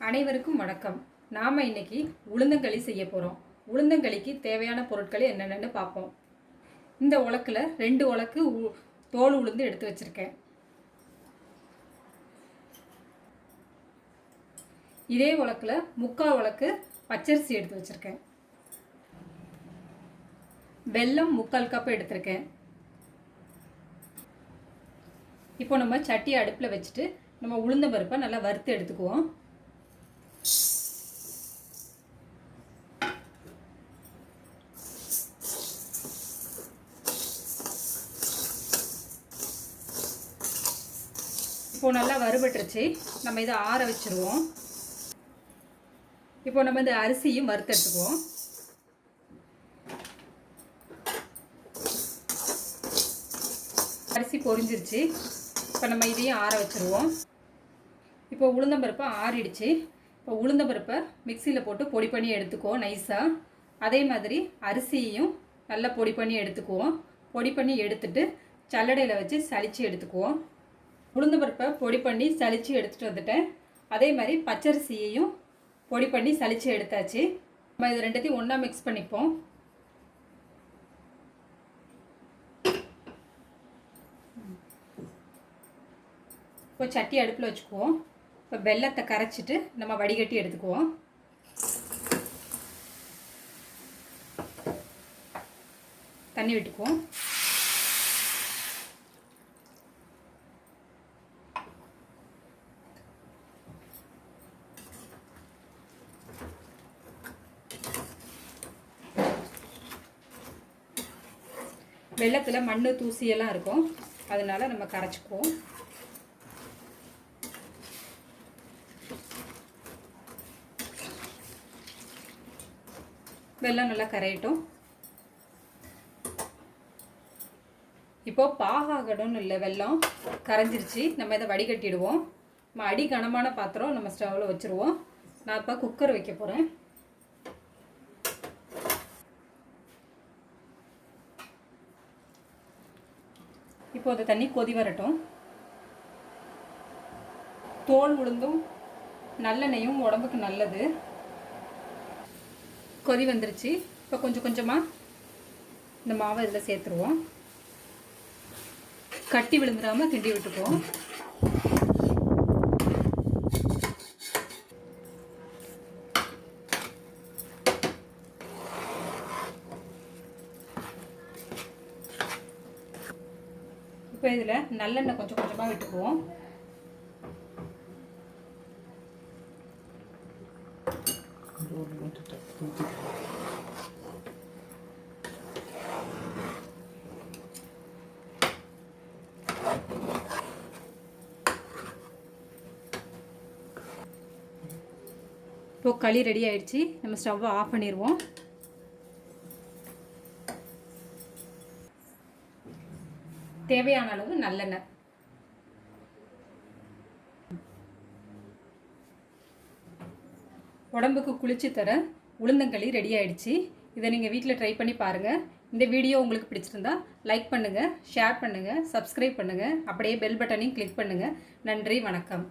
அனைவருக்கும் வணக்கம். நாம் இன்னைக்கு உளுந்தங்களி செய்ய போகிறோம். உளுந்தங்களிக்கு தேவையான பொருட்களை என்னென்னு பார்ப்போம். இந்த உலக்கில் 2 உலக்கு தோல் உளுந்து எடுத்து வச்சுருக்கேன். இதே உலக்கில் 3/4 உலக்கு பச்சரிசி எடுத்து வச்சுருக்கேன். வெல்லம் 3/4 கப் எடுத்திருக்கேன். இப்போ நம்ம சட்டி அடுப்பில் வச்சுட்டு நம்ம உளுந்த பருப்பை நல்லா வறுத்து எடுத்துக்குவோம். இப்போ நல்லா வறுபட்டுருச்சு. நம்ம இதை ஆற வச்சுருவோம். இப்போ நம்ம இந்த அரிசியும் வறுத்து எடுத்துக்குவோம். அரிசி பொரிஞ்சிருச்சு. இப்போ நம்ம இதையும் ஆற வச்சுருவோம். இப்போ உளுந்தம்பருப்பை ஆறிடுச்சு. இப்போ உளுந்தம்பருப்பை மிக்சியில் போட்டு பொடி பண்ணி எடுத்துக்குவோம் நைஸாக. அதே மாதிரி அரிசியையும் நல்லா பொடி பண்ணி எடுத்துக்குவோம். பொடி பண்ணி எடுத்துட்டு சல்லடையில் வச்சு சலித்து எடுத்துக்குவோம். உளுந்தம்பருப்பை பொடி பண்ணி சலித்து எடுத்துகிட்டு வந்துட்டேன். அதே மாதிரி பச்சரிசியையும் பொடி பண்ணி சலித்து எடுத்தாச்சு. நம்ம இது ரெண்டுத்தையும் ஒன்றா மிக்ஸ் பண்ணிப்போம். இப்போ சட்டி அடுப்பில் வச்சுக்குவோம். இப்போ வெல்லத்தை கரைச்சிட்டு நம்ம வடிகட்டி எடுத்துக்குவோம். தண்ணி விட்டுக்குவோம். வெல்லத்தில் மண் தூசியெல்லாம் இருக்கும், அதனால நம்ம கரைச்சிக்குவோம். வெல்லம் நல்லா கரையட்டும். இப்போ பாகாகணும்னு இல்லை, வெல்லம் கரைஞ்சிருச்சு. நம்ம இதை வடிகட்டிடுவோம். நம்ம அடி கனமான பாத்திரம் நம்ம ஸ்டவ்வில் வச்சுருவோம். நான் இப்போ குக்கர் வைக்க போகிறேன். இப்போ அந்த தண்ணி கொதி வரட்டும். தோல் உளுந்தும் நல்லெண்ணெயும் உடம்புக்கு நல்லது. கொதி வந்துருச்சு. இப்போ கொஞ்சம் கொஞ்சமாக இந்த மாவை இதில் சேர்த்துருவோம். கட்டி விழுந்துடாமல் கிண்டி விட்டுக்குவோம். இப்போ இதில் நல்லெண்ணெய் கொஞ்சம் கொஞ்சமாக விட்டுக்குவோம். இப்போ களி ரெடி ஆயிடுச்சு. நம்ம ஸ்டவ்வை ஆஃப் பண்ணிடுவோம். தேவையான அளவு நல்லெண்ணெய். உடம்புக்கு குளிர்ச்சி தர உளுந்தங்களி ரெடி ஆயிடுச்சு. இதை நீங்கள் வீட்டில் ட்ரை பண்ணி பாருங்கள். இந்த வீடியோ உங்களுக்கு பிடிச்சிருந்தா லைக் பண்ணுங்கள், ஷேர் பண்ணுங்கள், சப்ஸ்கிரைப் பண்ணுங்கள். அப்படியே பெல் பட்டனையும் கிளிக் பண்ணுங்கள். நன்றி, வணக்கம்.